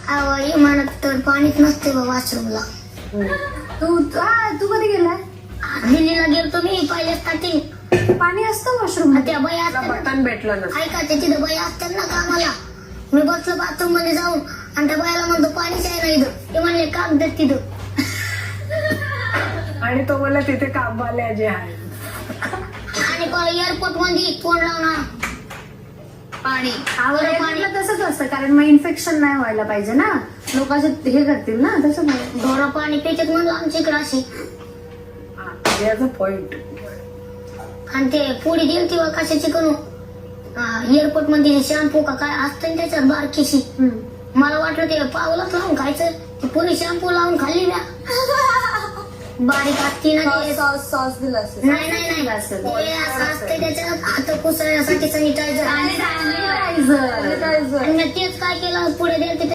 इमानात तर पाणीच नसते बा वॉशरूमला. तू कधी गेलाय? दिल्लीला गेलतो मी पहिल्या स्टार्टिंग. पाणी असतं वॉशरूम? त्या बाई असतात बटन भेटलं ना. ऐका ते तिथं बाई असतात ना कामाला. मी बसलो बाथरूम मध्ये जाऊन आणि त्या बायाला म्हणतो पाणीच आहे ना इथं. ते म्हणले काम देत तिथं. आणि तो बोलला तिथे कामवाले जे आहे. आणि एअरपोर्ट मध्ये तोंड लावणार पाणी पाणीला तसंच असतं, कारण मग इन्फेक्शन नाही व्हायला पाहिजे ना, लोक असे हे करतील ना त्याच्यामुळे. ढोरा पाणी त्याच्यात म्हणलं आमच्या इकडे असे. पॉइंट. आणि ते पुढे गेली तेव्हा कशाची करू एअरपोर्ट मध्ये शॅम्पू का काय असतं ना त्याच्यात बारकीशी. मला वाटलं ते पावलाच लावून खायचं. ती पुरी शॅम्पू लावून खाल्ली ना. बारीक असती ना ते. सॉस दिला असेल. नाही नाही नाही ते असं असतं त्याच्यात हात पुसण्यासाठी सॅनिटायझर. सॅनिटायझर. आणि तेच काय केलं पुढे द्यायचं